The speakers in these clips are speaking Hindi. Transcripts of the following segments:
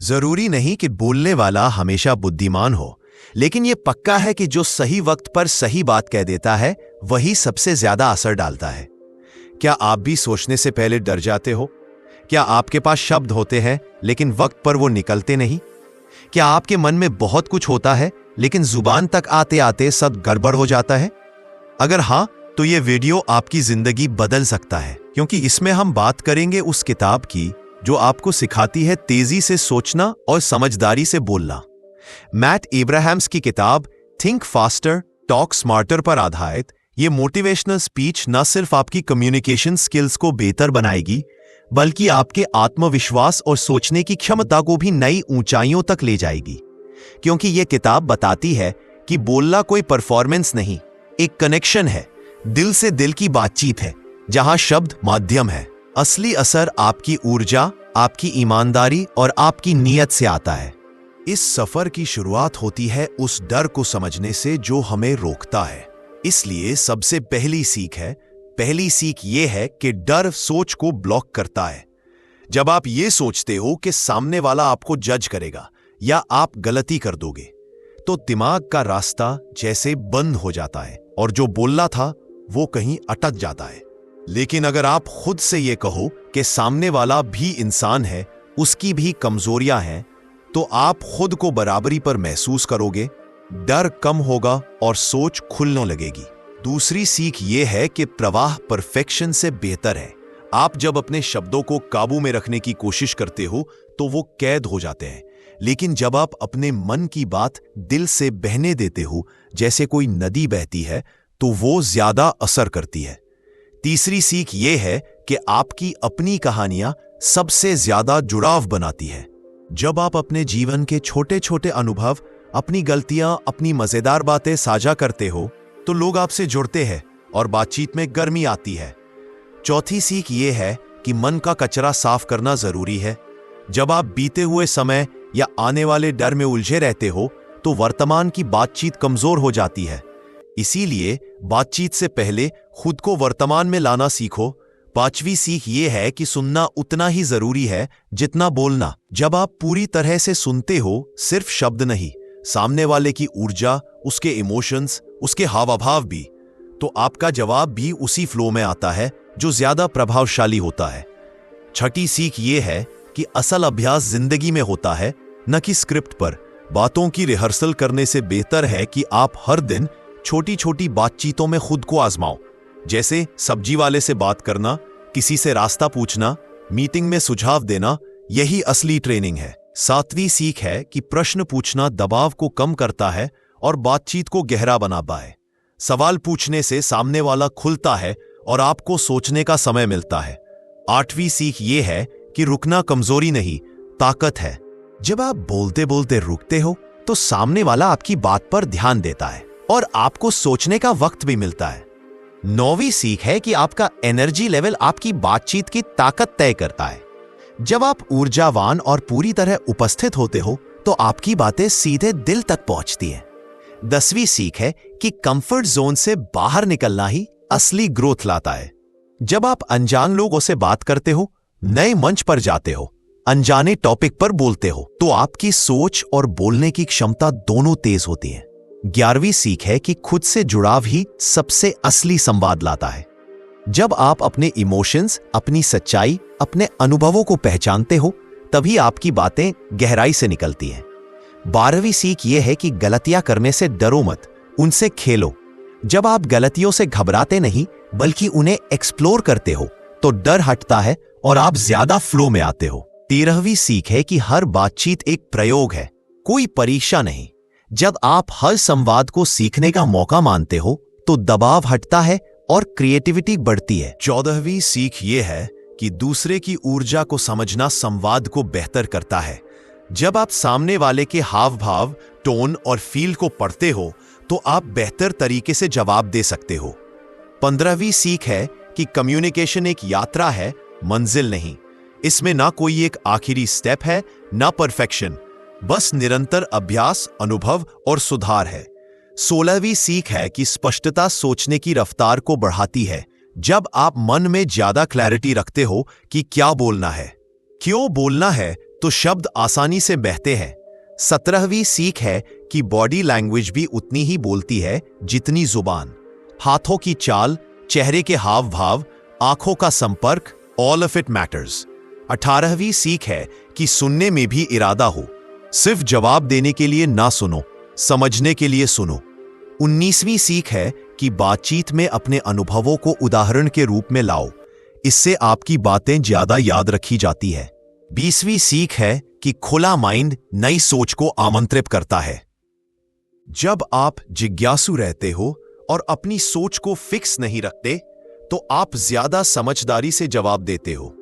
जरूरी नहीं कि बोलने वाला हमेशा बुद्धिमान हो, लेकिन यह पक्का है कि जो सही वक्त पर सही बात कह देता है वही सबसे ज्यादा असर डालता है। क्या आप भी सोचने से पहले डर जाते हो? क्या आपके पास शब्द होते हैं लेकिन वक्त पर वो निकलते नहीं? क्या आपके मन में बहुत कुछ होता है लेकिन जुबान तक आते आते सब गड़बड़ हो जाता है? अगर हाँ, तो ये वीडियो आपकी जिंदगी बदल सकता है, क्योंकि इसमें हम बात करेंगे उस किताब की जो आपको सिखाती है तेजी से सोचना और समझदारी से बोलना। मैट एब्राहम्स की किताब थिंक फास्टर टॉक स्मार्टर पर आधारित ये मोटिवेशनल स्पीच न सिर्फ आपकी कम्युनिकेशन स्किल्स को बेहतर बनाएगी, बल्कि आपके आत्मविश्वास और सोचने की क्षमता को भी नई ऊंचाइयों तक ले जाएगी। क्योंकि यह किताब बताती है कि बोलना कोई परफॉर्मेंस नहीं, एक कनेक्शन है, दिल से दिल की बातचीत है, जहां शब्द माध्यम है। असली असर आपकी ऊर्जा, आपकी ईमानदारी और आपकी नीयत से आता है। इस सफर की शुरुआत होती है उस डर को समझने से जो हमें रोकता है। इसलिए सबसे पहली सीख ये है कि डर सोच को ब्लॉक करता है। जब आप ये सोचते हो कि सामने वाला आपको जज करेगा या आप गलती कर दोगे, तो दिमाग का रास्ता जैसे बंद हो जाता है और जो बोलना था वो कहीं अटक जाता है। लेकिन अगर आप खुद से ये कहो कि सामने वाला भी इंसान है, उसकी भी कमजोरियां हैं, तो आप खुद को बराबरी पर महसूस करोगे, डर कम होगा और सोच खुलने लगेगी। दूसरी सीख ये है कि प्रवाह परफेक्शन से बेहतर है। आप जब अपने शब्दों को काबू में रखने की कोशिश करते हो तो वो कैद हो जाते हैं, लेकिन जब आप अपने मन की बात दिल से बहने देते हो जैसे कोई नदी बहती है, तो वो ज्यादा असर करती है। तीसरी सीख ये है कि आपकी अपनी कहानियां सबसे ज्यादा जुड़ाव बनाती है। जब आप अपने जीवन के छोटे छोटे अनुभव, अपनी गलतियां, अपनी मजेदार बातें साझा करते हो, तो लोग आपसे जुड़ते हैं और बातचीत में गर्मी आती है। चौथी सीख ये है कि मन का कचरा साफ करना जरूरी है। जब आप बीते हुए समय या आने वाले डर में उलझे रहते हो, तो वर्तमान की बातचीत कमजोर हो जाती है। इसीलिए बातचीत से पहले खुद को वर्तमान में लाना सीखो। पांचवी सीख ये है कि सुनना उतना ही जरूरी है जितना बोलना। जब आप पूरी तरह से सुनते हो, सिर्फ शब्द नहीं, सामने वाले की ऊर्जा, उसके इमोशंस, उसके हाव भाव भी, तो आपका जवाब भी उसी फ्लो में आता है जो ज्यादा प्रभावशाली होता है। छठी सीख ये है कि असल अभ्यास जिंदगी में होता है, न कि स्क्रिप्ट पर। बातों की रिहर्सल करने से बेहतर है कि आप हर दिन छोटी छोटी बातचीतों में खुद को आजमाओ, जैसे सब्जी वाले से बात करना, किसी से रास्ता पूछना, मीटिंग में सुझाव देना। यही असली ट्रेनिंग है। सातवीं सीख है कि प्रश्न पूछना दबाव को कम करता है और बातचीत को गहरा बनाता है। सवाल पूछने से सामने वाला खुलता है और आपको सोचने का समय मिलता है। आठवीं सीख ये है कि रुकना कमजोरी नहीं, ताकत है। जब आप बोलते बोलते रुकते हो, तो सामने वाला आपकी बात पर ध्यान देता है और आपको सोचने का वक्त भी मिलता है। नौवीं सीख है कि आपका एनर्जी लेवल आपकी बातचीत की ताकत तय करता है। जब आप ऊर्जावान और पूरी तरह उपस्थित होते हो, तो आपकी बातें सीधे दिल तक पहुंचती हैं। 10वीं सीख है कि कंफर्ट जोन से बाहर निकलना ही असली ग्रोथ लाता है। जब आप अनजान लोगों से बात करते हो, नए मंच पर जाते हो, अनजाने टॉपिक पर बोलते हो, तो आपकी सोच और बोलने की क्षमता दोनों तेज होती है। 11वीं सीख है कि खुद से जुड़ाव ही सबसे असली संवाद लाता है। जब आप अपने इमोशंस, अपनी सच्चाई, अपने अनुभवों को पहचानते हो, तभी आपकी बातें गहराई से निकलती हैं। 12वीं सीख यह है कि गलतियां करने से डरो मत, उनसे खेलो। जब आप गलतियों से घबराते नहीं बल्कि उन्हें एक्सप्लोर करते हो, तो डर हटता है और आप ज्यादा फ्लो में आते हो। 13वीं सीख है कि हर बातचीत एक प्रयोग है, कोई परीक्षा नहीं। जब आप हर संवाद को सीखने का मौका मानते हो, तो दबाव हटता है और क्रिएटिविटी बढ़ती है। 14वीं सीख ये है कि दूसरे की ऊर्जा को समझना संवाद को बेहतर करता है। जब आप सामने वाले के हाव भाव, टोन और फील को पढ़ते हो, तो आप बेहतर तरीके से जवाब दे सकते हो। 15वीं सीख है कि कम्युनिकेशन एक यात्रा है, मंजिल नहीं। इसमें ना कोई एक आखिरी स्टेप है, ना परफेक्शन, बस निरंतर अभ्यास, अनुभव और सुधार है। 16वीं सीख है कि स्पष्टता सोचने की रफ्तार को बढ़ाती है। जब आप मन में ज्यादा क्लैरिटी रखते हो कि क्या बोलना है, क्यों बोलना है, तो शब्द आसानी से बहते हैं। 17वीं सीख है कि बॉडी लैंग्वेज भी उतनी ही बोलती है जितनी जुबान। हाथों की चाल, चेहरे के हाव भाव, आंखों का संपर्क, ऑल ऑफ इट मैटर्स। 18वीं सीख है कि सुनने में भी इरादा हो। सिर्फ जवाब देने के लिए ना सुनो, समझने के लिए सुनो। 19वीं सीख है कि बातचीत में अपने अनुभवों को उदाहरण के रूप में लाओ। इससे आपकी बातें ज्यादा याद रखी जाती है। 20वीं सीख है कि खुला माइंड नई सोच को आमंत्रित करता है। जब आप जिज्ञासु रहते हो और अपनी सोच को फिक्स नहीं रखते, तो आप ज्यादा समझदारी से जवाब देते हो।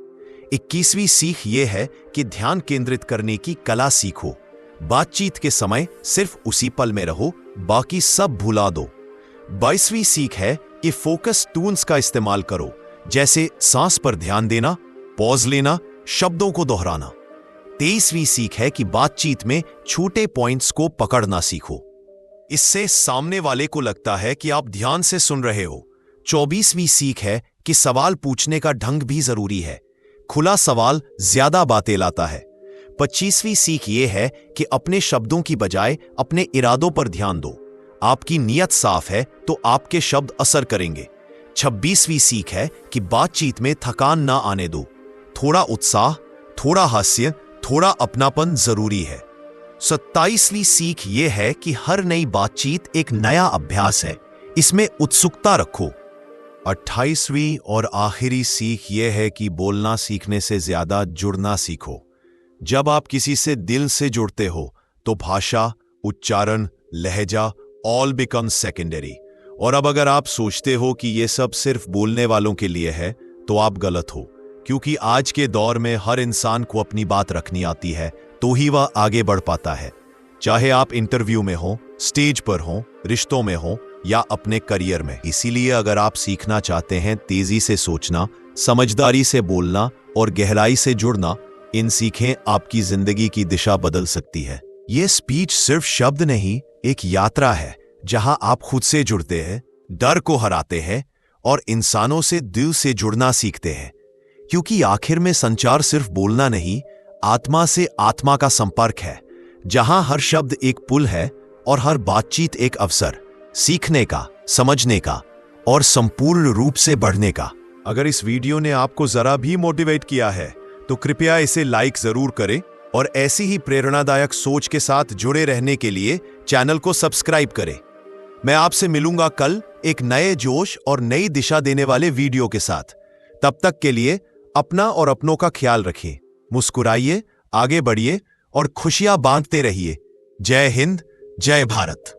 21वीं सीख यह है कि ध्यान केंद्रित करने की कला सीखो। बातचीत के समय सिर्फ उसी पल में रहो, बाकी सब भुला दो। 22वीं सीख है कि फोकस टूल्स का इस्तेमाल करो, जैसे सांस पर ध्यान देना, पॉज लेना, शब्दों को दोहराना। 23वीं सीख है कि बातचीत में छोटे पॉइंट्स को पकड़ना सीखो। इससे सामने वाले को लगता है कि आप ध्यान से सुन रहे हो। 24वीं सीख है कि सवाल पूछने का ढंग भी जरूरी है। खुला सवाल ज्यादा बातें लाता है। 25वीं सीख यह है कि अपने शब्दों की बजाय अपने इरादों पर ध्यान दो। आपकी नीयत साफ है तो आपके शब्द असर करेंगे। 26वीं सीख है कि बातचीत में थकान ना आने दो। थोड़ा उत्साह, थोड़ा हास्य, थोड़ा अपनापन जरूरी है। 27वीं सीख यह है कि हर नई बातचीत एक नया अभ्यास है, इसमें उत्सुकता रखो। 28वीं और आखिरी सीख यह है कि बोलना सीखने से ज्यादा जुड़ना सीखो। जब आप किसी से दिल से जुड़ते हो तो भाषा, उच्चारण, लहजा ऑल बिकम सेकेंडरी। और अब अगर आप सोचते हो कि यह सब सिर्फ बोलने वालों के लिए है, तो आप गलत हो, क्योंकि आज के दौर में हर इंसान को अपनी बात रखनी आती है, तो ही वह आगे बढ़ पाता है। चाहे आप इंटरव्यू में हो, स्टेज पर हो, रिश्तों में हो या अपने करियर में। इसीलिए अगर आप सीखना चाहते हैं तेजी से सोचना, समझदारी से बोलना और गहराई से जुड़ना, इन सीखें आपकी जिंदगी की दिशा बदल सकती है। ये स्पीच सिर्फ शब्द नहीं, एक यात्रा है जहां आप खुद से जुड़ते हैं, डर को हराते हैं और इंसानों से दिल से जुड़ना सीखते हैं। क्योंकि आखिर में संचार सिर्फ बोलना नहीं, आत्मा से आत्मा का संपर्क है, जहां हर शब्द एक पुल है और हर बातचीत एक अवसर सीखने का, समझने का और संपूर्ण रूप से बढ़ने का। अगर इस वीडियो ने आपको जरा भी मोटिवेट किया है तो कृपया इसे लाइक जरूर करें और ऐसी ही प्रेरणादायक सोच के साथ जुड़े रहने के लिए चैनल को सब्सक्राइब करें। मैं आपसे मिलूंगा कल एक नए जोश और नई दिशा देने वाले वीडियो के साथ। तब तक के लिए अपना और अपनों का ख्याल रखिए, मुस्कुराइए, आगे बढ़िए और खुशियां बांटते रहिए। जय हिंद, जय भारत।